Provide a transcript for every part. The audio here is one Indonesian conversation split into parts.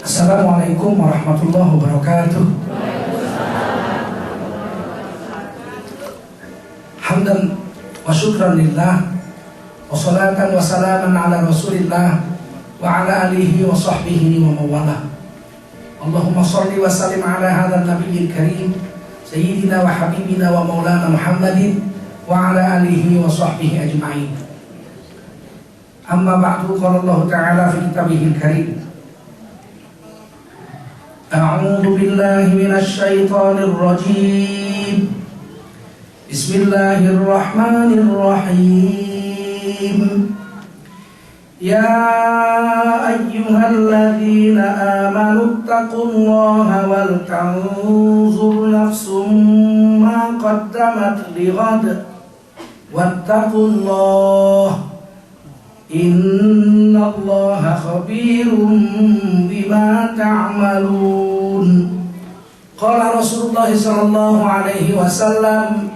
Assalamualaikum warahmatullahi wabarakatuh. Hamdan wa syukran lillah, wa salatan wa salaman ala rasulillah wa ala alihi wa sahbihi wa mawalah. Allahumma salli wa sallim ala hadha nabiyil karim sayyidina wa habibina wa maulana Muhammadin wa ala alihi wa sahbihi ajma'in. Amma ba'du, qala Allah ta'ala fi kitabihil karim, a'udzu billahi minasy syaithanir rajim. Bismillahirrahmanirrahim. Ya ayyuhalladzina amanu taqullaha wal tanzur nafsum ma qaddamat lighad wattaqullaha innallaha khabirum bima ta'malun. Qala Rasulullah sallallahu alaihi wasallam,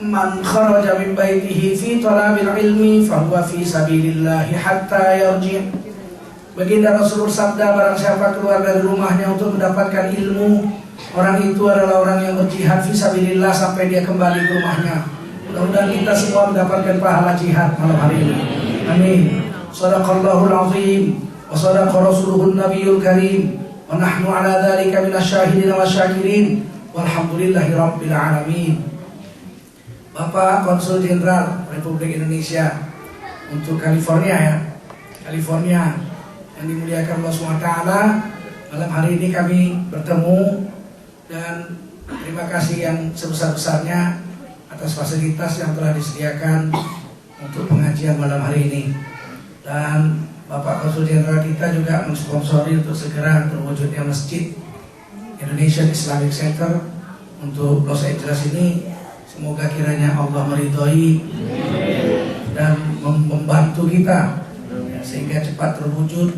man kharaja min baitihi fi talabil ilmi fahuwa fi sabilillahi hatta yarji'. Baginda Rasul sabda, barang siapa keluar dari rumahnya untuk mendapatkan ilmu, orang itu adalah orang yang berjihad fi sabilillah sampai dia kembali ke rumahnya. Mudah-mudahan kita semua mendapatkan pahala jihad malam hari ini. Amin. Shadaqallahul azim wa shadaqa rasuluhun nabiyul karim wa nahnu ala dzalika minasyahidin wa syakirin walhamdulillahi rabbil alamin. Bapak Konsul Jenderal Republik Indonesia untuk California yang dimuliakan Allah SWT, malam hari ini kami bertemu dan terima kasih yang sebesar-besarnya atas fasilitas yang telah disediakan untuk pengajian malam hari ini. Dan Bapak Konsul Jenderal kita juga mensponsori untuk segera terwujudnya Masjid Indonesian Islamic Center untuk Los Angeles ini. Semoga kiranya Allah meridhoi dan membantu kita sehingga cepat terwujud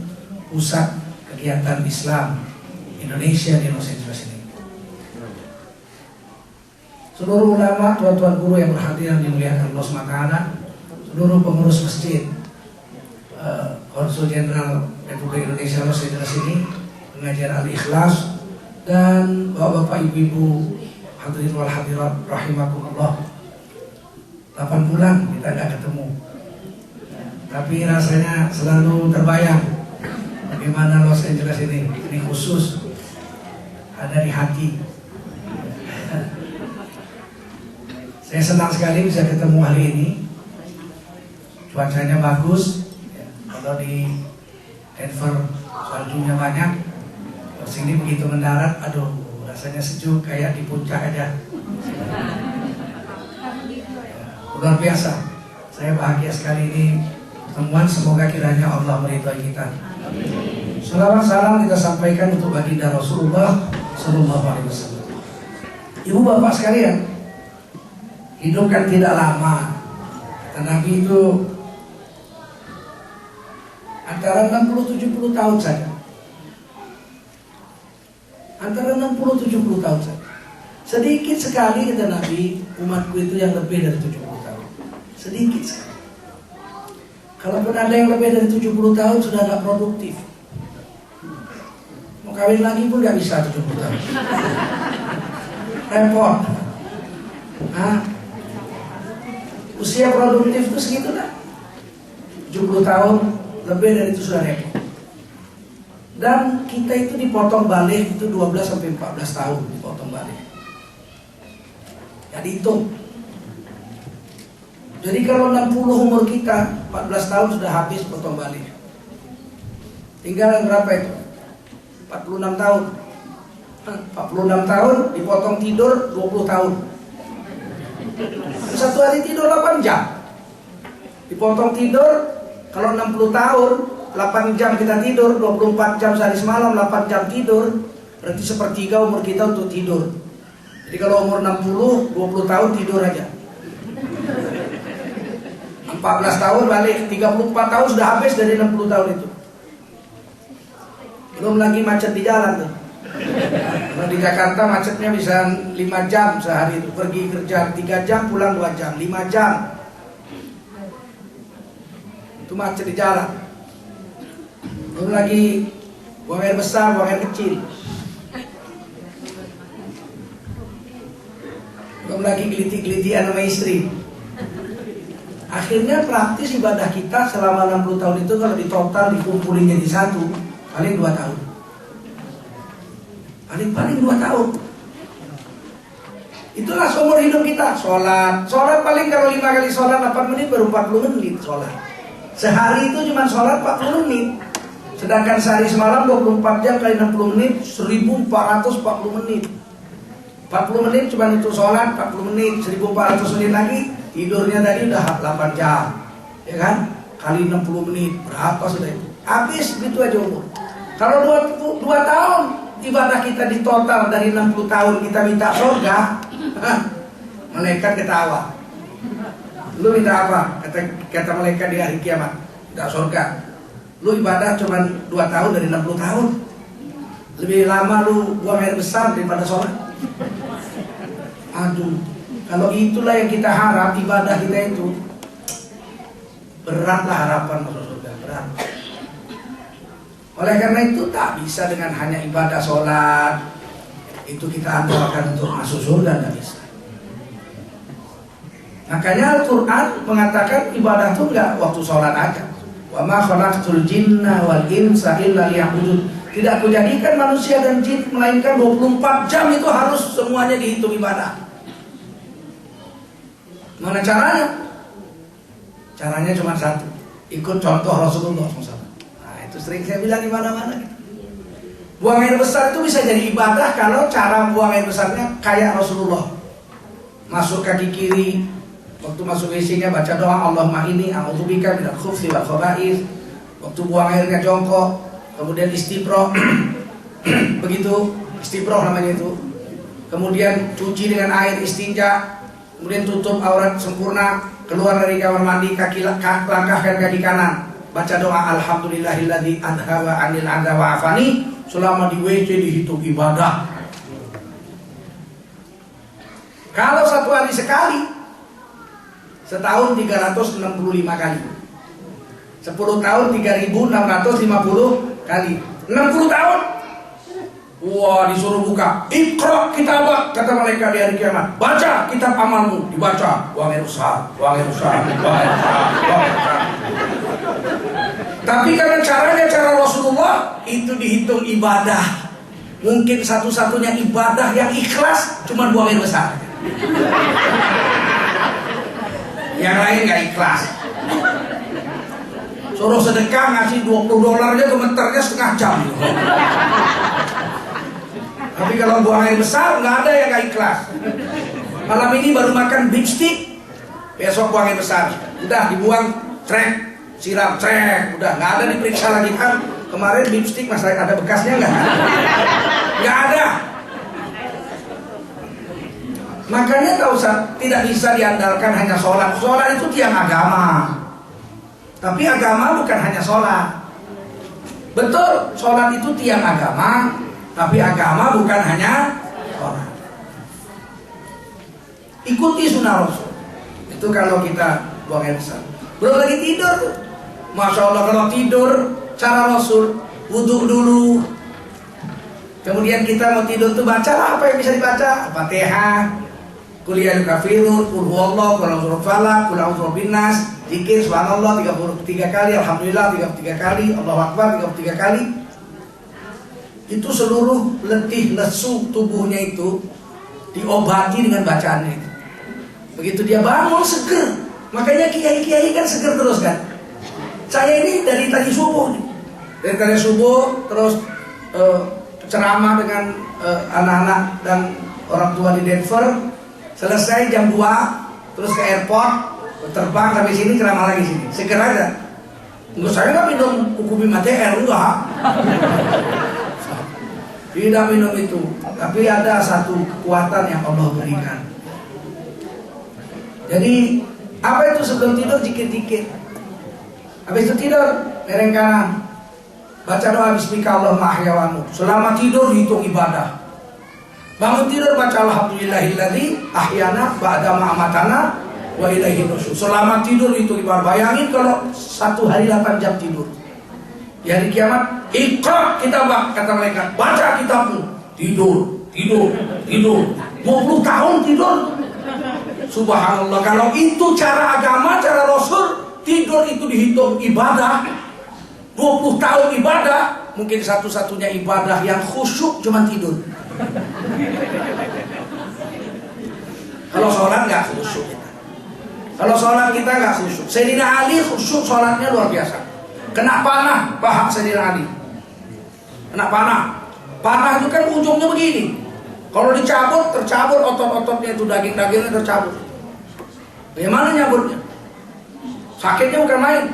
pusat kegiatan Islam Indonesia di Los Angeles ini. Seluruh ulama, tuan-tuan guru yang berhadir yang dimuliakan Allah SWT, seluruh pengurus masjid, Konsul Jenderal Republik Indonesia Los Angeles ini, pengajian Al-Ikhlas, dan bapak-bapak, ibu-ibu, hadirin wal hadirat rahimakumullah. 8 bulan kita gak ketemu, tapi rasanya selalu terbayang bagaimana Los Angeles ini khusus ada di hati. Saya senang sekali bisa ketemu hari ini. Cuacanya bagus. Kalau di Denver saljunya banyak, di sini begitu mendarat, aduh, rasanya sejuk kayak di puncak aja. Luar biasa. Saya bahagia sekali ini pertemuan. Semoga kiranya Allah meridhai kita. Salawat salam kita sampaikan untuk baginda Rasulullah sallallahu alaihi wasallam. Ibu bapak sekalian, hidup kan tidak lama. Kata Nabi itu antara 60-70 tahun saja. Antara 60-70 tahun saja. Sedikit sekali kata Nabi, umatku itu yang lebih dari 70 tahun. Sedikit sekali. Kalaupun ada yang lebih dari 70 tahun sudah gak produktif. Mau kawin lagi pun gak bisa 70 tahun. Repot. Usia produktif itu segitu lah. 70 tahun lebih dari itu sudah repot. Dan kita itu dipotong balik itu 12-14 tahun dipotong balik. Ya dihitung. Jadi kalau 60 umur kita, 14 tahun sudah habis potong balik. Tinggal berapa itu? 46 tahun. 46 tahun dipotong tidur 20 tahun. Satu hari tidur 8 jam. Dipotong tidur, kalau 60 tahun 8 jam kita tidur, 24 jam sehari semalam, 8 jam tidur, berarti sepertiga umur kita untuk tidur. Jadi kalau umur 60, 20 tahun tidur aja. 14 tahun balik, 34 tahun sudah habis dari 60 tahun itu. Belum lagi macet di jalan tuh. Kalau di Jakarta macetnya bisa 5 jam sehari itu, pergi kerja 3 jam, pulang 2 jam, 5 jam. Itu macet di jalan. Belum lagi Buang air besar, buang air kecil. Belum lagi geliti-gelitian sama istri. Akhirnya praktis ibadah kita selama 60 tahun itu kalau ditotal dikumpulin jadi satu, paling 2 tahun. Paling 2 tahun. Itulah seumur hidup kita. Sholat paling kalau 5 kali sholat 8 menit baru 40 menit sholat. Sehari itu cuma sholat 40 menit. Sedangkan sehari semalam 24 jam kali 60 menit 1440 menit. 40 menit cuma untuk sholat, 40 menit, 1400 menit lagi. Tidurnya tadi udah 8 jam, ya kan? Kali 60 menit, berapa sudah itu? Habis gitu aja umur. Kalau 2 tahun ibadah kita di total dari 60 tahun kita minta surga, malaikat ketawa. Lu minta apa? Kata malaikat di hari kiamat, minta surga. Lu ibadah cuma 2 tahun dari 60 tahun. Lebih lama lu buang air besar daripada sholat. Aduh, kalau itulah yang kita harap, ibadah kita itu beratlah harapan masuk surga, berat. Oleh karena itu tak bisa dengan hanya ibadah sholat itu kita andalkan untuk masuk surga, tidak bisa. Makanya Al-Quran mengatakan ibadah itu enggak waktu sholat aja. Wa ma khalaqtul jinna wal insa illa liya'budun. Tidak kujadikan manusia dan jin melainkan 24 jam itu harus semuanya dihitung ibadah. Mana caranya? Caranya cuma satu, ikut contoh Rasulullah SAW. Nah itu sering saya bilang di mana-mana. Buang air besar itu bisa jadi ibadah kalau cara buang air besarnya kayak Rasulullah. Masuk kaki kiri, waktu masuk WC-nya baca doa Allahumma inni a'udzubika minal khubuthi wal khaba'ith. Waktu buang airnya jongkok, kemudian istibroh. Begitu, istibroh namanya itu. Kemudian cuci dengan air istinja. Kemudian tutup aurat sempurna, keluar dari kamar mandi, langkahkan kaki kanan, baca doa alhamdulillahilladzi adhaba 'anil adha wa afani. Selama di WC dihitung ibadah. Kalau satu hari sekali, setahun 365 kali. 10 tahun 3650 kali. 60 tahun. Wah, disuruh buka. Iqra kitabak, kata malaikat di hari kiamat. Baca kitab amalmu, dibaca. Buang air besar, buang air besar, buang air besar, buang air besar. Tapi karena caranya cara Rasulullah itu dihitung ibadah. Mungkin satu-satunya ibadah yang ikhlas cuma buang air besar. Yang lain gak ikhlas. Suruh sedekah ngasih $20 aja gemeternya setengah jam. Tapi kalau buang air besar nggak ada yang nggak ikhlas. Malam ini baru makan beef stick, besok buang air besar, udah dibuang, trek, siram, trek, udah nggak ada diperiksa lagi kan. Kemarin beef stick masih ada bekasnya nggak? Nggak ada. Makanya tak usah, tidak bisa diandalkan hanya sholat. Sholat itu tiang agama. Tapi agama bukan hanya sholat. Betul, sholat itu tiang agama. Tapi agama bukan hanya sholat. Ikuti sunnah Rasul. Itu kalau kita buang air besar. Belum lagi tidur tuh. Masya Allah kalau tidur cara Rasul, wudhu dulu. Kemudian kita mau tidur tuh bacalah apa yang bisa dibaca. Fatihah, Qul ya kafirun, Qul huwallahu, Qul a'udzu falaq, Qul a'udzu binnas, zikir subhanallah 33 kali, alhamdulillah 33 kali, Allahu akbar 33 kali. Itu seluruh letih lesu tubuhnya itu diobati dengan bacaannya itu. Begitu dia bangun seger. Makanya kiai-kiai kan seger terus kan. Saya ini dari tadi subuh nih. Dari tadi subuh terus ceramah dengan anak-anak dan orang tua di Denver. Selesai jam 2 terus ke airport, terbang sampai sini ceramah lagi sini. Seger aja. Enggak, saya nggak minum kuku bimater enggak. Tidak minum itu, tapi ada satu kekuatan yang Allah berikan. Jadi apa itu sebelum tidur zikir-zikir. Habis itu tidur lereng kanan, baca doa bismika Allahumma ahya wa amut. Selama tidur hitung ibadah. Bangun tidur baca alhamdulillahilladzi ahyana ba'da ma amatana wa ilaihi nusyur. Selama tidur hitung ibadah. Bayangin kalau 1 hari 8 jam tidur. Di hari kiamat, Iqra kitabak, kata mereka, baca kitabmu. Tidur, tidur, tidur. 20 tahun tidur. Subhanallah, kalau itu cara agama, cara Rasul, tidur itu dihitung ibadah. 20 tahun ibadah, mungkin satu-satunya ibadah yang khusyuk cuma tidur. Kalau sholat nggak khusyuk kita. Kalau sholat kita nggak khusyuk. Sayyidina Ali khusyuk, sholatnya luar biasa. Kena panah, paha Sayyidina Ali. Kena panah. Panah itu kan ujungnya begini. Kalau dicabut, tercabut otot-ototnya itu, daging-dagingnya tercabut. Bagaimana nyabutnya? Sakitnya bukan main.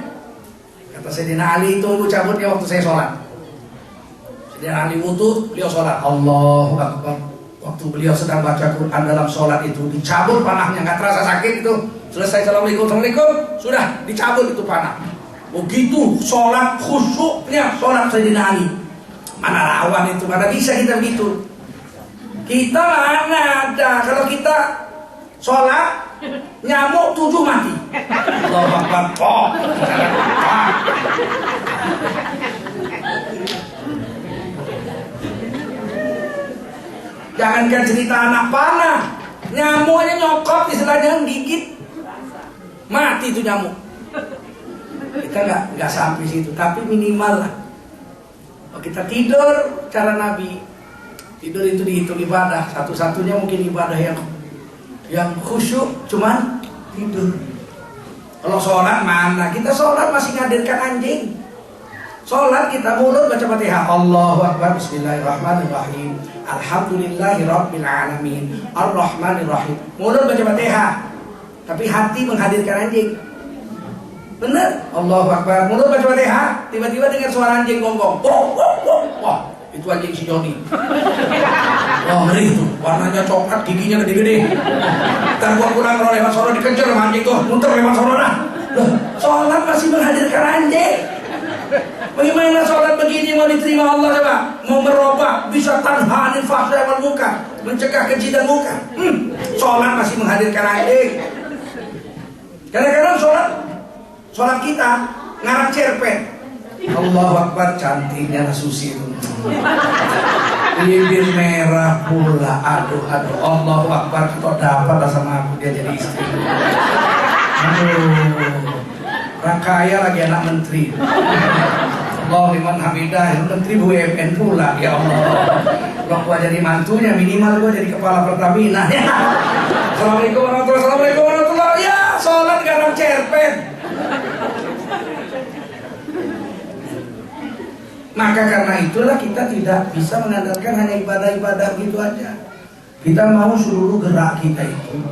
Kata Sayyidina Ali, itu cabutnya waktu saya sholat. Sayyidina Ali wudu, beliau sholat. Allahu Akbar. Waktu beliau sedang baca Quran dalam sholat itu, dicabut panahnya, nggak terasa sakit itu. Selesai assalamualaikum, assalamualaikum, sudah dicabut itu panah. Begitu sholat khusyuknya sholat Sayyidina Ali. Mana lawan itu, mana bisa kita begitu. Kita mana ada, kalau kita sholat nyamuk 7 mati. Allahu Akbar. Jangankan cerita anak panah, nyamuknya nyokot istilahnya gigit, mati itu nyamuk. Kita nggak sampai situ, tapi minimal lah. Kalau kita tidur cara Nabi, tidur itu dihitung ibadah. Satu-satunya mungkin ibadah yang khusyuk cuman tidur. Kalau sholat mana? Kita sholat masih ngadirkan anjing. Sholat kita mulut baca Fatihah, Allahu Akbar, Bismillahirrahmanirrahim, Alhamdulillahirabbil alamin, Arrahmanirrahim. Mulut baca Fatihah, tapi hati menghadirkan anjing. Benar? Allahu Akbar, mulut baca Fatihah, tiba-tiba dengar suara anjing gonggong. Wah, itu anjing si Joni. Wah, ngeri itu, warnanya coklat, giginya gede-gede. Ntar gua pulang lewat sono dikejar sama anjing tuh, muter lewat sono dah. Sholat masih menghadirkan anjing. Bagaimana sholat begini mau diterima Allah coba? Mau merubah, bisa tanha anil fahsya wal munkar, mencegah keji dan munkar. Sholat masih menghadirkan anjing. Kadang-kadang sholat kita ngarang cerpen. Allahu Akbar, cantiknya Susi itu. Bibir merah pula, aduh. Allahu Akbar, kok dapat sama aku dia jadi istri. Aduh, orang kaya lagi anak menteri. Allah liman hamidah, menteri BUMN pula. Ya Allah, kalau gua jadi mantunya minimal gua jadi kepala Pertamina. Assalamualaikum warahmatullahi wabarakatuh. Ya, sholat garang cerpen. Maka karena itulah kita tidak bisa mengandalkan hanya ibadah-ibadah gitu aja. Kita mau seluruh gerak kita itu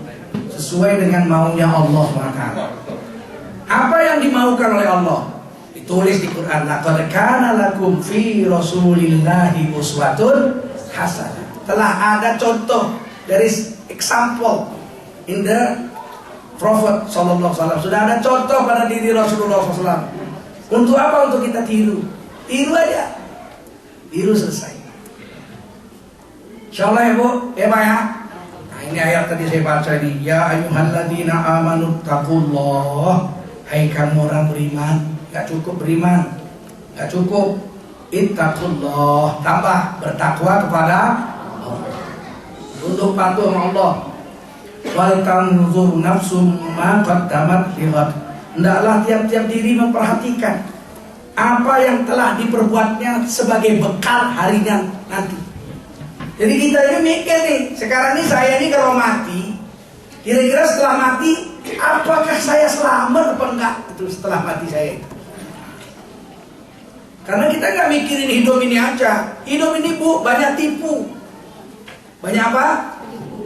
sesuai dengan maunya Allah SWT. Apa yang dimaukan oleh Allah ditulis di Quran. Laqad kana lakum fi Rasulillahi uswatun hasanah. Telah ada contoh, dari example in the Prophet sallallahu alaihi wasallam. Sudah ada contoh pada diri Rasulullah SAW. Untuk apa? Untuk kita tiru. Tiru aja, tiru selesai. Insyaallah ya Bu, ya Pak ya. Nah ini ayat tadi saya baca ini. Ya ayyuhalladzina amanu taqullah. Hai kamu orang beriman. Gak cukup beriman, gak cukup. Ittaqullah, tambah bertakwa kepada Allah. Untuk patuh sama Allah. Wal tanzur nafsum ma qaddamat lighad. Hendaklah tiap-tiap diri memperhatikan apa yang telah diperbuatnya sebagai bekal harinya nanti. Jadi kita ini mikir nih, sekarang ini saya ini kalau mati, kira-kira setelah mati, apakah saya selamat apa enggak itu setelah mati saya itu. Karena kita nggak mikirin hidup ini aja. Hidup ini Bu, banyak tipu. Banyak apa?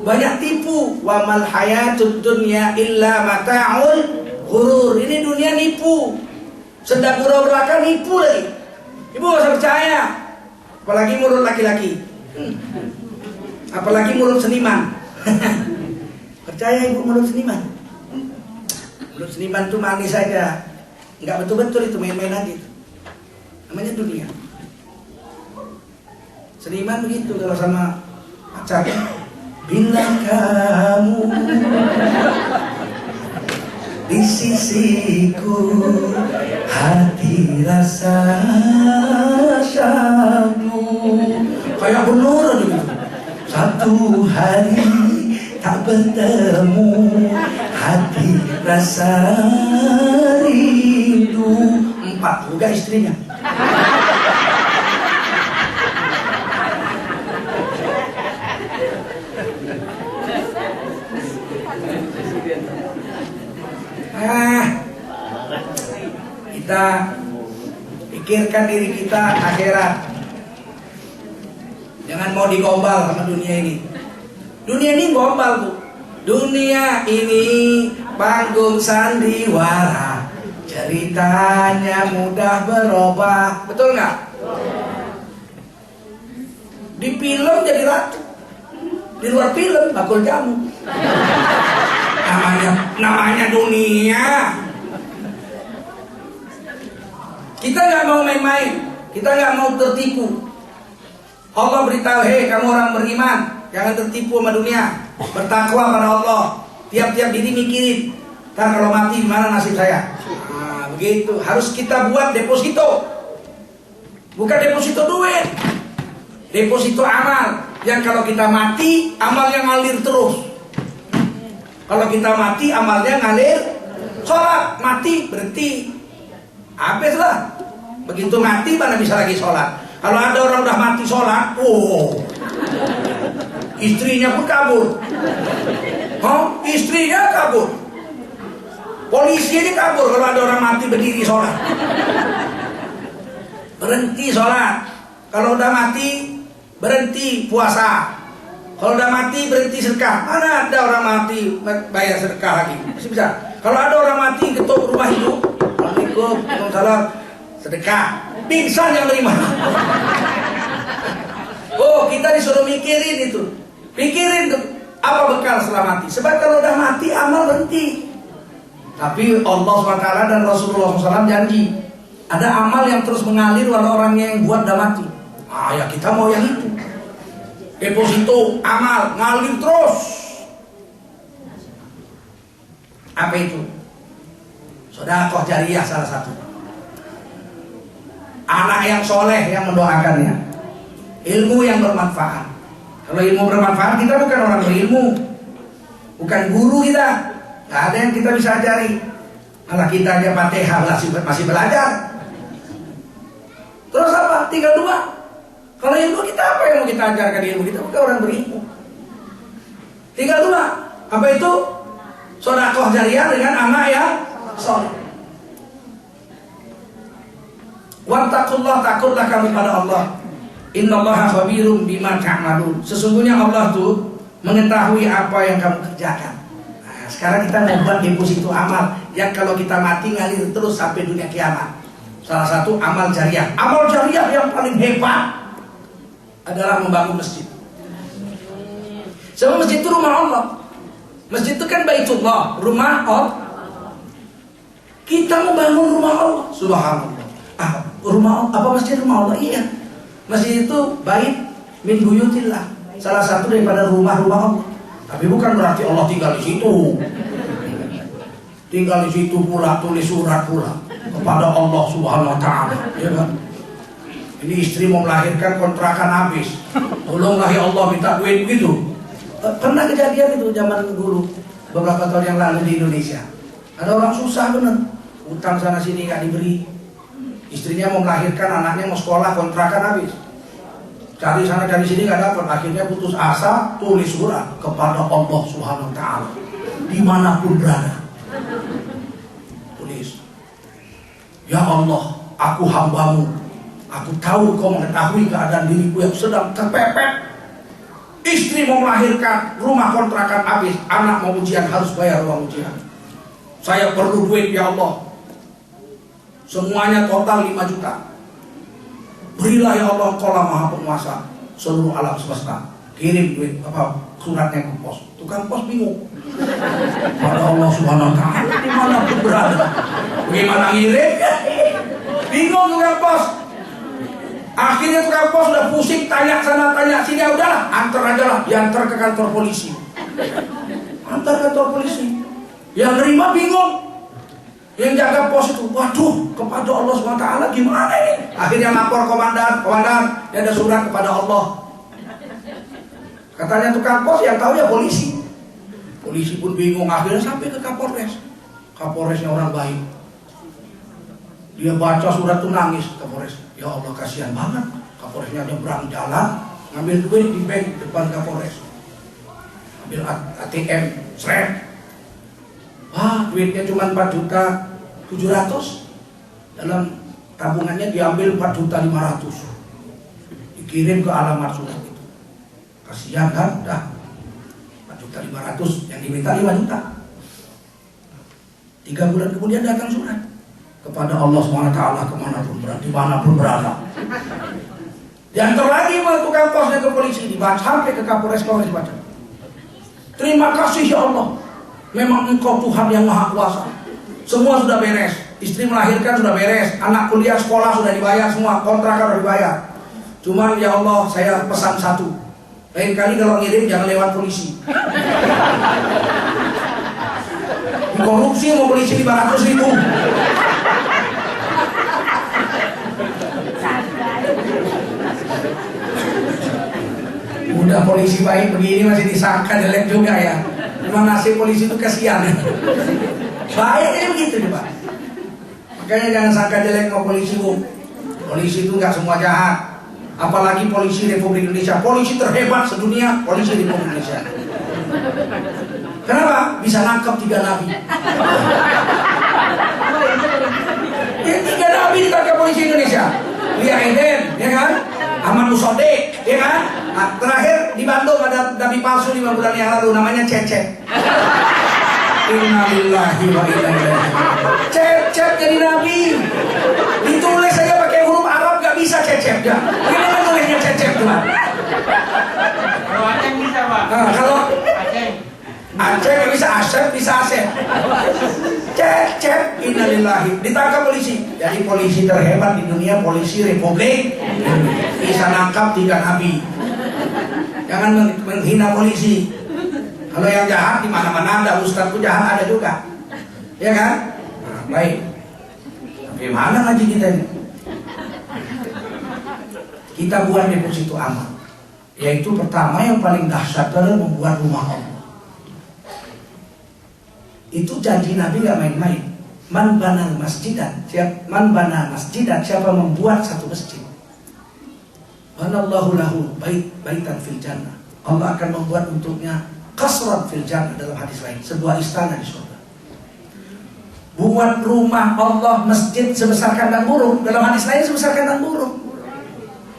Banyak tipu. Wa mal hayatud dunya illa mata'ul ghurur. Ini dunia nipu. Sedang gurau belakang nipu lagi. Ibu gak usah percaya. Apalagi mulut laki-laki. Apalagi mulut seniman. Percaya ibu mulut seniman. Mulut seniman itu manis saja. Enggak betul-betul itu, main-main aja itu. Namanya dunia. Seniman begitu kalau sama pacarnya. Bila kamu di sisiku, hati hati rasa syahdu. Kayak bener gitu. Satu hari tak bertemu, hati rasa rindu. 4 juga istrinya. Kita pikirkan diri kita akhirat. Jangan mau digombal sama dunia ini. Dunia ini gombal tuh. Dunia ini panggung sandiwara, ceritanya mudah berubah. Betul nggak? Di film jadi ratu, di luar film bakul jamu. Namanya dunia. Kita nggak mau main-main, kita nggak mau tertipu. Allah beritahu, hei kamu orang beriman, jangan tertipu sama dunia, bertakwa pada Allah. Tiap-tiap diri mikirin, ntar kalau mati gimana nasib saya. Nah, begitu. Harus kita buat deposito, bukan deposito duit, deposito amal. Yang kalau kita mati, amalnya ngalir terus. Kalau kita mati, amalnya ngalir. Sholat mati berhenti, habis lah. Begitu mati mana bisa lagi sholat. Kalau ada orang udah mati sholat, istrinya pun kabur. Istrinya kabur, polisi ini kabur kalau ada orang mati berdiri sholat. Berhenti sholat. Kalau udah mati berhenti puasa. Kalau udah mati berhenti sedekah. Mana ada orang mati bayar sedekah lagi? Masih bisa. Kalau ada orang mati ketuk rumah hidup, Assalamualaikum, Waalaikumsalam, sedekah. Pingsan yang terima. Kita disuruh mikirin itu. Pikirin apa bekal setelah mati. Sebab kalau udah mati amal berhenti. Tapi Allah SWT dan Rasulullah SAW janji, ada amal yang terus mengalir walau orangnya yang buat udah mati. Ya kita mau yang itu. Deposito amal ngalir terus. Apa itu? Sedekah jariyah salah satu. Anak yang soleh yang mendoakannya. Ilmu yang bermanfaat. Kalau ilmu bermanfaat, kita bukan orang berilmu, bukan guru kita. Gak ada yang kita bisa ajari. Malah kita aja Fatihah masih belajar. Terus apa? Tinggal 2. Kalau ilmu kita apa yang mau kita ajarkan ilmu? Kita bukan orang berilmu. Tinggal 2. Apa itu? Sedekah jariyah dengan anak yang soleh. Wattaqullah, takutlah kamu pada Allah. Innallaha khabirum bima ta'malun. Sesungguhnya Allah tuh mengetahui apa yang kamu kerjakan. Nah, sekarang kita membuat deposito amal yang kalau kita mati ngalir terus sampai dunia kiamat. Salah satu amal jariyah. Amal jariyah yang paling hebat adalah membangun masjid. Sebab masjid itu rumah Allah. Masjid itu kan Baitullah, rumah Allah. Kita membangun rumah Allah. Subhanallah. Rumah apa masjid rumah Allah? Iya. Masjid itu bait min buyutillah, salah satu daripada rumah-rumah Allah. Tapi bukan berarti Allah tinggal di situ. Tinggal di situ pula, tulis surat pula kepada Allah Subhanahu wa taala, ya kan? Ini istri mau melahirkan, kontrakan habis. Tolonglah ya Allah, minta duit begitu. Pernah kejadian itu zaman dulu beberapa tahun yang lalu di Indonesia. Ada orang susah bener, utang sana sini nggak diberi. Istrinya mau melahirkan, anaknya mau sekolah, kontrakan habis. Cari sana cari sini nggak dapat. Akhirnya putus asa, tulis surat kepada Allah Subhanahu wa taala dimanapun berada. Tulis, ya Allah, aku hambamu. Aku tahu kau mengetahui keadaan diriku yang sedang terpepet. Istri mau melahirkan, rumah kontrakan habis, anak mau ujian harus bayar uang ujian. Saya perlu duit ya Allah. Semuanya total 5 juta. Berilah ya Allah, Engkaulah Maha Penguasa seluruh alam semesta. Kirim duit suratnya ke pos. Tukang pos bingung. Pada Allah Subhanahu wa taala dimanapun berada. Bagaimana ngirim? Bingung tukang pos. Akhirnya tukang pos udah pusing, tanya sana tanya sini, ya udahlah, antar aja lah, diantar ke kantor polisi. Antar kantor polisi. Yang nerima bingung. Yang jaga pos itu, waduh, kepada Allah SWT gimana ini? Akhirnya lapor komandan, dia ada surat kepada Allah. Katanya tukang pos, yang tahu ya polisi. Polisi pun bingung, akhirnya sampai ke Kapolres. Kapolresnya orang baik. Dia baca surat itu nangis, Kapolres. Ya Allah, kasihan banget. Kapolresnya nyebrang jalan, ngambil duit di bank depan Kapolres. Ambil ATM, seret. Wah, duitnya cuma 4.700.000. Dalam tabungannya diambil 4.500.000. Dikirim ke alamat surat itu. Kasihan kan? Dah 4.500.000, yang diminta 5 juta. 3 bulan kemudian datang surat kepada Allah SWT dimanapun berada. Diantar lagi sama tukang posnya ke polisi, dibaca sampai ke Kapolres dibaca. Terima kasih ya Allah, memang Engkau Tuhan yang Maha Kuasa. Semua sudah beres, istri melahirkan sudah beres, anak kuliah sekolah sudah dibayar semua, kontrakan sudah dibayar. Cuman ya Allah, saya pesan satu, lain kali kalau ngirim jangan lewat polisi. Korupsi mau polisi 500.000. Udah polisi baik begini masih disangka jelek juga ya. Memang nasib polisi itu kasihan. Baik ini begitu nih Pak. Makanya jangan sangka jelek sama polisi Bu. Polisi itu nggak semua jahat. Apalagi polisi Republik Indonesia. Polisi terhebat sedunia, polisi Republik Indonesia. Kenapa? Bisa nangkep 3 nabi. Ya, 3 nabi ditangkap polisi Indonesia. Lia Eden, ya kan? Ahmad Musode, ya kan? Nah, terakhir di Bandung ada nabi palsu 5 bulan yang lalu, namanya Cecep. Innalillahi wa inna ilaihi. Cecep jadi nabi. Ditulis saja pakai huruf Arab gak bisa Cecep ya. Gimana nulisnya Cecep teman? Kalau Aceh bisa Pak. Nah, kalau Aceh gak bisa Asep, bisa Asep. Cecep, innalillahi. Ditangkap polisi. Jadi polisi terhebat di dunia, polisi Republik. Bisa nangkap 3 nabi. Jangan menghina polisi. Kalau yang jahat di mana-mana ada, ustaz pun jahat ada juga. Ya kan? Nah, baik. Bagaimana ngaji kita ini? Kita buat deposito amal. Yaitu pertama yang paling dahsyat adalah membuat rumah Allah. Itu janji Nabi gak main-main. Man banal masjidan, siapa membuat satu masjid, banallahu lahu baitan fil jannah. Allah akan membuat untuknya qasran fil jannah, dalam hadis lain, sebuah istana di surga. Buat rumah Allah masjid sebesar kandang burung, dalam hadis lain sebesar kandang burung.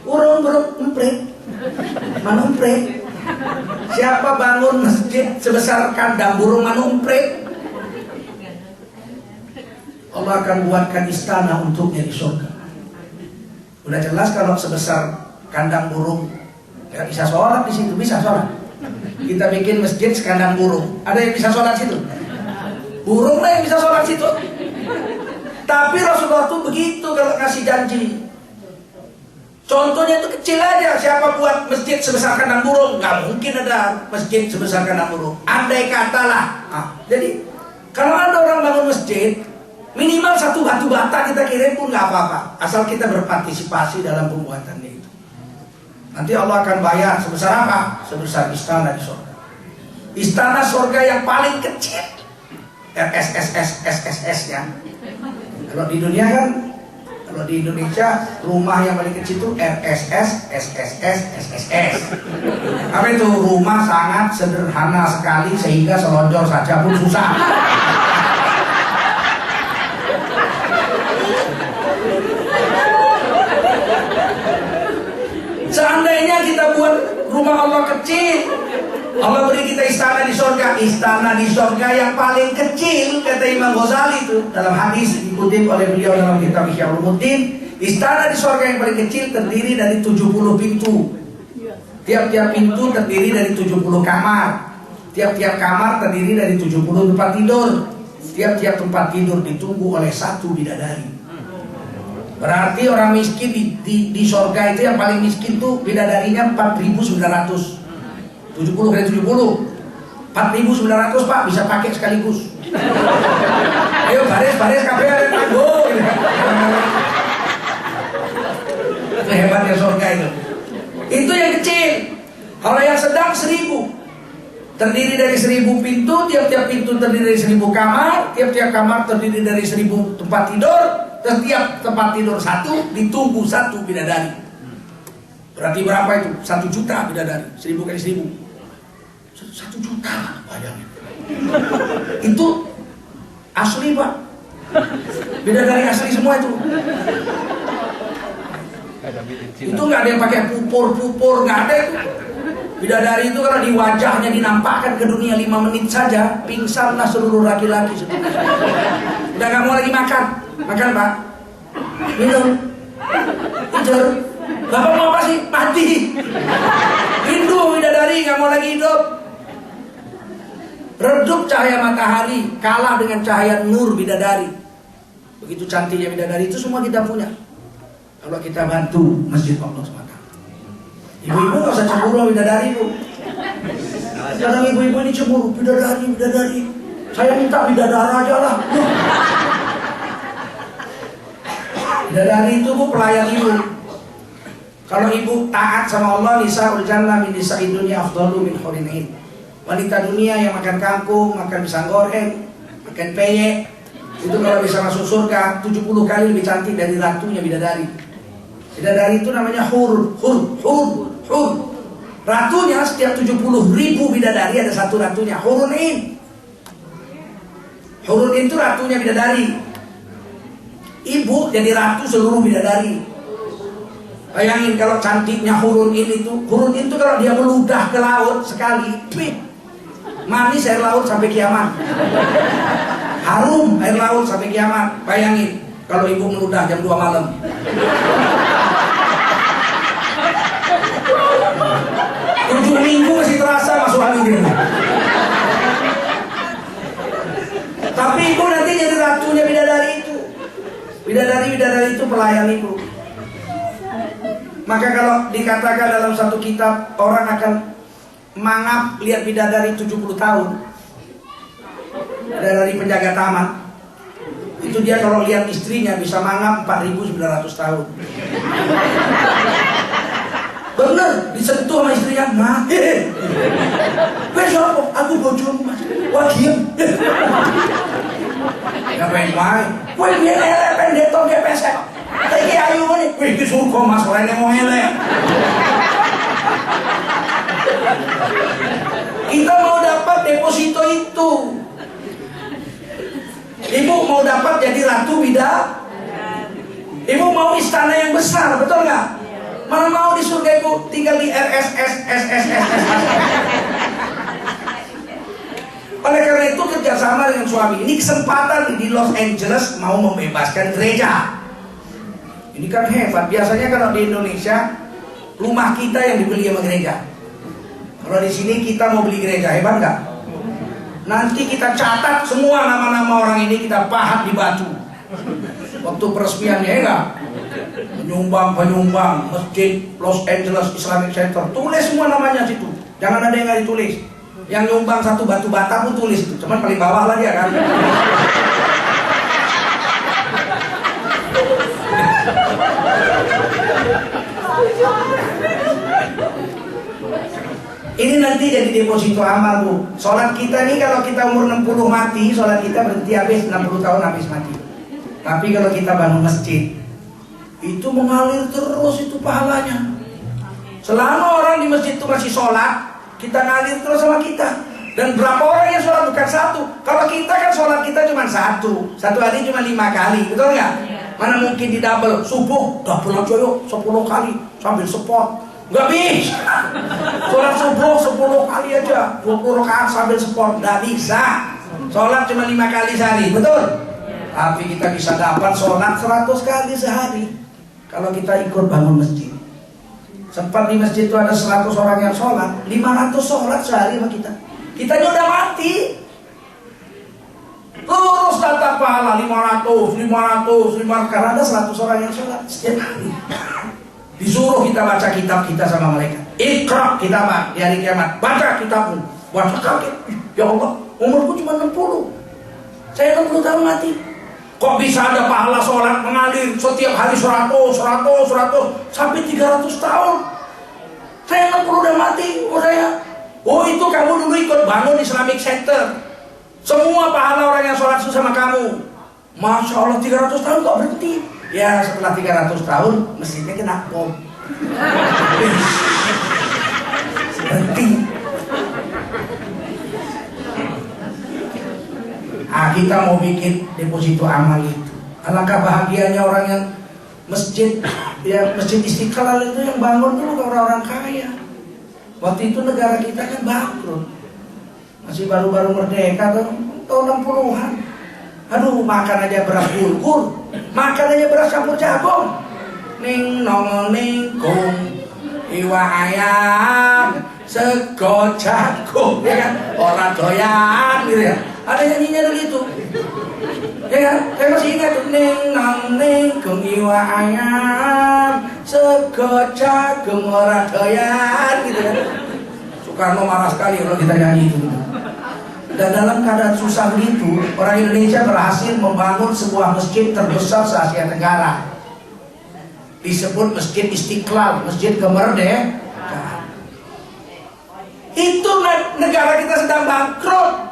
Burung emprit. Mana emprit? Siapa bangun masjid sebesar kandang burung mana emprit? Allah akan buatkan istana untuknya di surga. Udah jelas kalau sebesar kandang burung, ya bisa sholat di situ, bisa sholat. Kita bikin masjid sekandang burung, ada yang bisa sholat situ? Burung lah yang bisa sholat situ. Tapi Rasulullah tuh begitu kalau ngasih janji. Contohnya itu kecil aja, siapa buat masjid sebesar kandang burung? Gak mungkin ada masjid sebesar kandang burung. Andai kata lah. Nah, jadi kalau ada orang bangun masjid, minimal 1 batu bata kita kirim pun gak apa-apa, asal kita berpartisipasi dalam pembuatannya itu. Nanti Allah akan bayar sebesar apa? Sebesar istana di surga. Istana surga yang paling kecil, RSSS ya. Kalau di dunia kan, kalau di Indonesia rumah yang paling kecil itu RSS, SSS. Apa itu? Rumah sangat sederhana sekali sehingga selonjor saja pun susah. Seandainya kita buat rumah Allah kecil, Allah beri kita istana di surga. Istana di surga yang paling kecil, kata Imam Ghazali itu dalam hadis dikutip oleh beliau dalam kitab Ihya Ulumuddin. Istana di surga yang paling kecil terdiri dari 70 pintu. Tiap-tiap pintu terdiri dari 70 kamar. Tiap-tiap kamar terdiri dari 70 tempat tidur. Tiap-tiap tempat tidur ditunggu oleh 1 bidadari. Berarti orang miskin di surga itu yang paling miskin tuh bidadarinya 4.900. 70 kali 70 4.900 Pak, bisa pakai sekaligus. Ayo baris kabeh arep tanggung. Itu hebatnya surga itu. Itu yang kecil. Kalau yang sedang 1000, terdiri dari 1000 pintu, tiap-tiap pintu terdiri dari 1000 kamar, tiap-tiap kamar terdiri dari 1000 tempat tidur, setiap tempat tidur satu ditunggu satu bidadari. Berarti berapa itu? 1 juta bidadari. 1000 kali 1000. 1 juta, bayangin. Itu asli Pak. Bidadari asli semua itu. Itu nggak ada yang pakai pupur, nggak ada itu. Bidadari itu kalau di wajahnya dinampakkan ke dunia 5 menit saja, pingsanlah seluruh laki-laki. Udah nggak mau lagi makan Pak. Minum, tidur. Bapak mau apa sih? Mati. Rindu bidadari, nggak mau lagi hidup. Redup cahaya matahari kalah dengan cahaya nur bidadari. Begitu cantiknya bidadari itu semua kita punya. Kalau kita bantu masjid Allah SWT. Ibu-ibu gak usah cemburu bidadari Bu. Kadang ibu-ibu ini cemburu, bidadari. Saya minta bidadara aja lah. Bidadari itu Bu pelayan ibu. Kalau ibu taat sama Allah, nisaul jannah min nisa'i dunya afdalu min hurin 'ain. Wanita dunia yang makan kangkung, makan pisang goreng, makan peyek, itu kalau bisa masuk surga 70 kali lebih cantik dari ratunya bidadari. Bidadari itu namanya hur. Ratunya setiap 70.000 bidadari ada satu ratunya, hurun 'ain. Hurun 'ain itu ratunya bidadari. Ibu jadi ratu seluruh bidadari. Bayangin kalau cantiknya hurun 'ain itu kalau dia meludah ke laut sekali, manis air laut sampai kiamat. Harum air laut sampai kiamat. Bayangin kalau ibu meludah jam 2 malam. Tujuh minggu masih terasa masuk angin. Tapi ibu nanti jadi ratunya bidadari itu. Bidadari itu pelayan ibu. Maka kalau dikatakan dalam satu kitab, orang akan mangap lihat bidadari 70 tahun. Dari penjaga taman. Itu dia kalau lihat istrinya bisa mangap 4.900 tahun. Bener, disentuh sama istrinya. Nah, besok aku bojomu Mas. Wah diem. Ngapain main? Wih dia lele pendek tong dia pesek. Tapi ayu nih. Wih itu surga Mas, orangnya mau lele. Kita mau dapat deposito itu. Ibu mau dapat jadi ratu bidadari. Ibu mau istana yang besar, betul nggak? Mana mau di surga ibu tinggal di RSS. Oleh karena itu kerjasama dengan suami. Ini kesempatan di Los Angeles mau membebaskan gereja. Ini kan hebat. Biasanya kalau di Indonesia rumah kita yang dibeli sama gereja. Kalau di sini kita mau beli gereja, hebat nggak? Nanti kita catat semua nama-nama orang ini, kita pahat di batu. Waktu peresmiannya ya nggak? Penyumbang Masjid Los Angeles Islamic Center, tulis semua namanya situ. Jangan ada yang nggak ditulis. Yang nyumbang satu batu bata pun tulis itu, cuman paling bawah lah dia kan. Ini nanti jadi deposito amal Bu. Sholat kita nih kalau kita umur 60 mati, sholat kita berhenti habis 60 tahun habis mati. Tapi kalau kita bangun masjid, itu mengalir terus itu pahalanya. Selama orang di masjid itu masih sholat, kita ngalir terus sama kita. Dan berapa orang yang sholat bukan satu. Kalau kita kan sholat kita cuma satu hari cuma 5 kali, betul nggak? Mana mungkin di double, subuh double aja yuk 10 kali sambil sport. Nggak bisa. Sholat subuh 10 kali aja 20 rakaat sambil sport, nggak bisa. Sholat cuma 5 kali sehari, betul? Tapi kita bisa dapat sholat 100 kali sehari kalau kita ikut bangun masjid. Sempat di masjid itu ada 100 orang yang sholat, 500 sholat sehari sama kita. Kita udah mati. Terus data pahala 500 karena ada 100 orang yang sholat setiap hari. Disuruh kita baca kitab kita sama mereka. Iqra kita mah di hari kiamat. Baca kitabmu. Baca kaget. Ya Allah, umurku cuma 60. Saya 60 tahun mati. Kok bisa ada pahala sholat mengalir setiap hari 100 sampai 300 tahun? Saya 60 udah mati, saya. Oh itu kamu dulu ikut bangun Islamic Center. Semua pahala orang yang sholat sama kamu. Masya Allah 300 tahun kok berhenti? Ya setelah 300 tahun masjidnya kena bom. Berhenti. Kita mau bikin deposito amal itu. Alangkah bahagianya orang yang masjid Istiqlal itu yang bangun dulu orang-orang kaya. Waktu itu negara kita kan bangkrut, masih baru-baru merdeka tahun 60-an. Aduh, makan aja beras bulgur, makan aja beras campur jagung. Ning nongol ning kung iwa ayam sego jagung, ya kan? Orang doyan gitu ya. Ada nyanyinya dulu itu, ya kan? Saya masih ingat tuh, ning nong ning kung iwa ayam sego jagung orang doyan gitu kan. Soekarno marah sekali kalau kita nyanyi itu. Dan dalam keadaan susah begitu, orang Indonesia berhasil membangun sebuah masjid terbesar se-Asia Tenggara. Disebut Masjid Istiqlal, Masjid Kemerdekaan. Itu negara kita sedang bangkrut.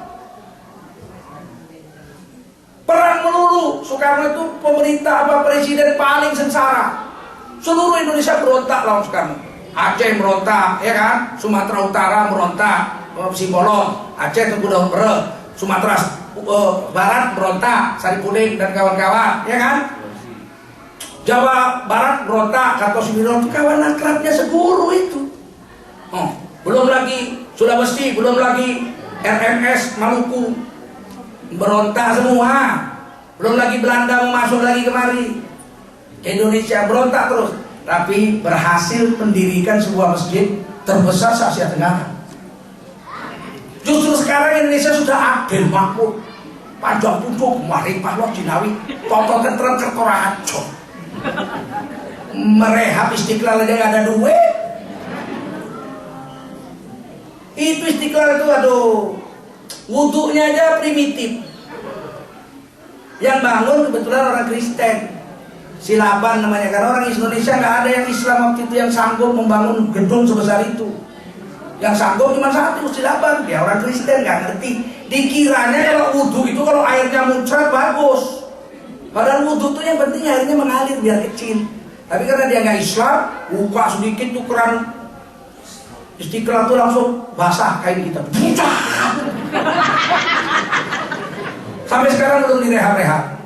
Perang melulu. Soekarno itu pemerintah presiden paling sengsara. Seluruh Indonesia berontak lawan Soekarno. Aceh merontak, ya kan? Sumatera Utara merontak, Sibolon, Aceh Tengku Daun Bere, Sumatera Barat merontak, Saripudin dan kawan-kawan, ya kan? Jawa Barat merontak, Kartosuwiryo itu kawan akrabnya seguru itu. Belum lagi Sulawesi, belum lagi RMS Maluku berontak semua. Belum lagi Belanda mau masuk lagi kemari. Indonesia berontak terus, tapi berhasil mendirikan sebuah masjid terbesar se-Asia Tenggara. Justru sekarang Indonesia sudah adil makmur, panjang punduk, maripah lo jinawi, toto tentrem kertora hancur. Merehab Istiqlal aja gak ada duit. Itu Istiqlal itu aduh, wudhunya aja primitif. Yang bangun kebetulan orang Kristen, Silaban namanya, karena orang Indonesia nggak ada yang Islam waktu itu yang sanggup membangun gedung sebesar itu. Yang sanggup cuma satu, Silaban, dia orang Kristen nggak ngerti. Dikiranya kalau wudhu itu kalau airnya muncrat bagus, padahal wudhu itu yang penting airnya mengalir biar kecil. Tapi karena dia nggak Islam, buka sedikit tuh keran Istiqlal tuh langsung basah kain kita. Sampai sekarang belum direhab-rehab.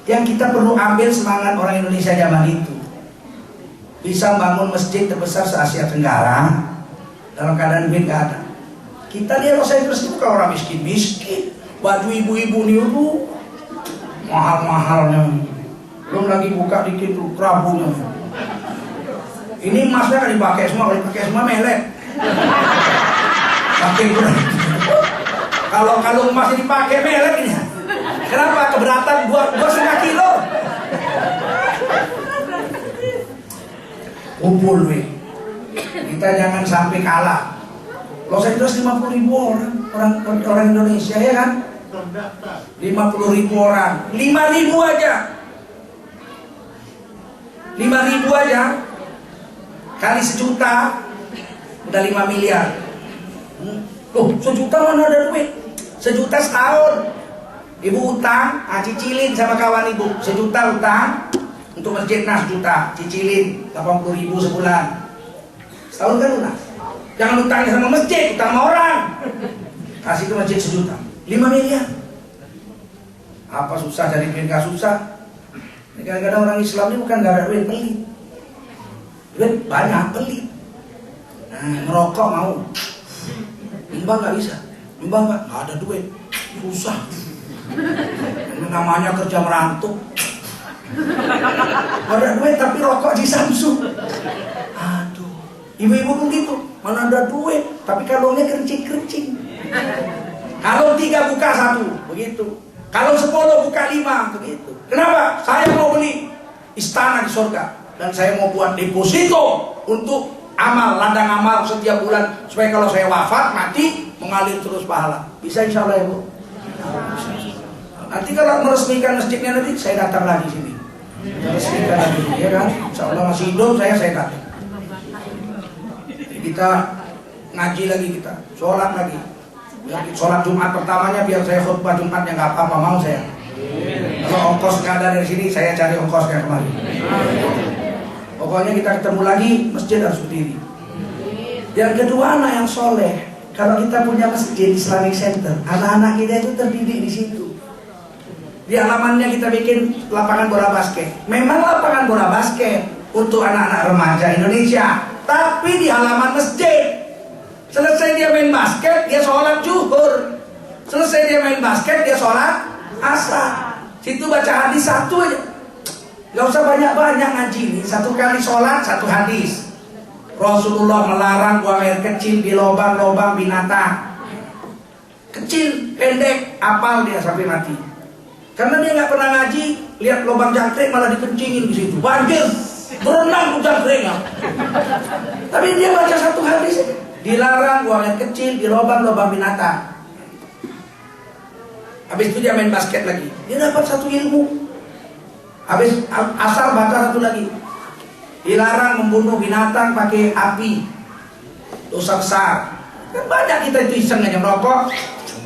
Yang kita perlu ambil semangat orang Indonesia zaman itu, bisa bangun masjid terbesar se-Asia Tenggara dalam keadaan duit gak ada. Kita lihat Los Angeles itu kalau orang miskin, baju ibu-ibu niru mahal-mahalnya, belum lagi buka dikit tuh kerabunya. Ini emasnya kan dipakai semua, kalau dipakai semua melet. Kalau kalung emas dipakai melet ini. Kenapa? Keberatan 2,5 kilo. Kumpul duit. Kita jangan sampai kalah. Los Angeles 50.000 orang Indonesia, ya kan? 50.000 orang, 5.000 aja. 5.000 aja kali 1 juta udah 5 miliar. Loh, 1 juta mana ada duit? 1 juta setahun. Ibu utang, cicilin sama kawan ibu 1 juta utang untuk masjid 1 juta, cicilin 80.000 sebulan. Setahun kan lunas. Jangan utangnya sama masjid, utang sama orang. Kasih ke masjid 1 juta, 5 miliar. Apa susah cari duit? Gak susah. Kadang-kadang orang Islam ini bukan gak ada duit, pelit. Duit banyak, pelit. Merokok mau, nyumbang gak bisa, nyumbang gak ada duit, susah. Ini namanya kerja merantau. Ada duit tapi rokok di Samsung. Aduh, ibu-ibu pun gitu, mana ada duit tapi kalungnya kerincing-kerincing. Kalau 3 buka 1, begitu. Kalau 10 buka 5, begitu. Kenapa? Saya mau beli istana di surga dan saya mau buat deposito untuk amal, ladang amal setiap bulan supaya kalau saya wafat mati mengalir terus pahala. Bisa insya Allah ya Bu. Nanti kalau meresmikan masjidnya nanti saya datang lagi sini. Meresmikan lagi, ya kan? Insya Allah masih hidup saya datang. Jadi kita ngaji lagi, kita sholat lagi. Sholat Jumat pertamanya biar saya khutbah Jumatnya nggak apa-apa, mau saya. Kalau ongkos nggak ada dari sini, saya cari ongkosnya kemari. Pokoknya kita ketemu lagi, masjid harus berdiri. Yang kedua, anak yang soleh. Kalau kita punya masjid Islamic Center, anak-anak kita itu terdidik di situ. Di halamannya kita bikin lapangan bola basket. Memang lapangan bola basket untuk anak-anak remaja Indonesia, tapi di halaman masjid. Selesai dia main basket, dia sholat zuhur. Selesai dia main basket, dia sholat asar. Situ baca hadis satu aja. Gak usah banyak-banyak ngaji ini. Satu kali sholat, satu hadis. Rasulullah melarang buang air kecil di lubang-lubang binatang. Kecil, pendek, apal dia sampai mati. Karena dia nggak pernah ngaji, lihat lubang jangkrik malah dikencingin di situ. Banjir, berenang tuh jangkriknya. Tapi dia baca satu hadis, dilarang buang air kecil di lubang-lubang binatang. Habis itu dia main basket lagi. Dia dapat satu ilmu. Habis asar baca satu lagi. Dilarang membunuh binatang pakai api. Dosa besar. Kan banyak kita itu iseng aja merokok,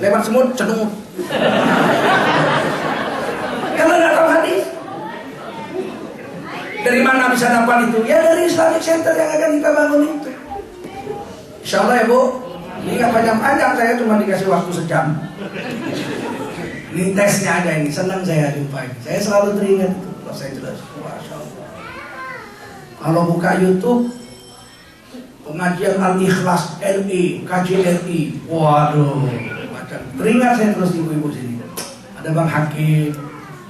lewat semut cenut. Karena nggak tahu hadis. Dari mana bisa dapat itu? Ya dari Islamic Center yang akan kita bangun itu. Insya Allah ya Bu. Ini nggak panjang-panjang, saya cuma dikasih waktu sejam. Ini tesnya aja ini, senang saya jumpa ini. Saya selalu teringat itu kalau saya jelas. Masya Allah. Kalau buka YouTube, pengajian Al-Ikhlas LI, KJLI, waduh, macam teringat saya terus ibu-ibu sini. Ada Bang Hakim,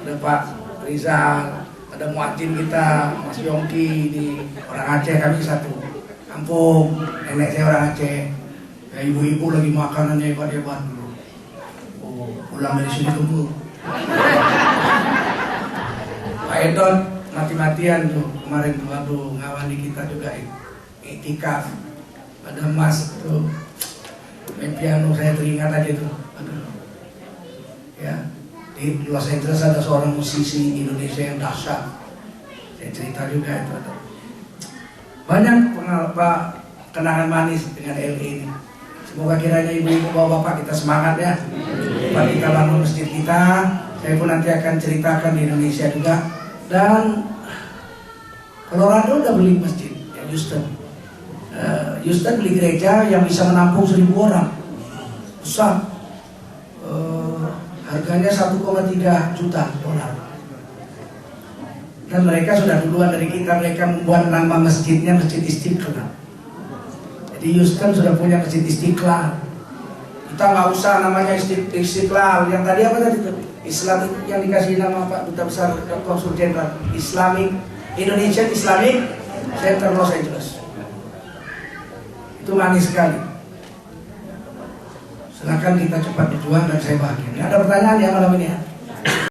ada Pak Rizal, ada muadzin kita, Mas Yongki, di orang Aceh, kami satu kampung, nenek saya orang Aceh. Ya, ibu-ibu lagi makanannya hebat-hebat dulu. Oh, pulang dari sini tunggu. Pak Edon mati-matian tuh kemarin tuh, aduh, ngawani kita juga iktikaf. Ada Mas tuh main piano, saya teringat aja tuh. Aduh. Ya, di Los Angeles ada seorang musisi Indonesia yang dahsyat. Saya cerita juga itu ada. Banyak kenangan manis dengan LA ini. Semoga kiranya ibu-ibu bapak-bapak kita semangat ya. Supaya kita bangun masjid kita. Saya pun nanti akan ceritakan di Indonesia juga. Dan Colorado udah beli masjid ya, Houston beli gereja yang bisa menampung 1.000 orang. Besar. Harganya 1,3 juta dolar. Dan mereka sudah duluan dari kita, mereka membuat nama masjidnya Masjid Istiqlal. Jadi Houston sudah punya Masjid Istiqlal. Kita nggak usah namanya Istiqlal. Yang tadi apa tadi? Islam yang dikasih nama Pak Duta Besar Konsul Jenderal Islamic Indonesian Islamic Center Los Angeles. Itu manis sekali. Silakan kita cepat berjuang dan saya bahagia. Ada pertanyaan ya malam ini ya?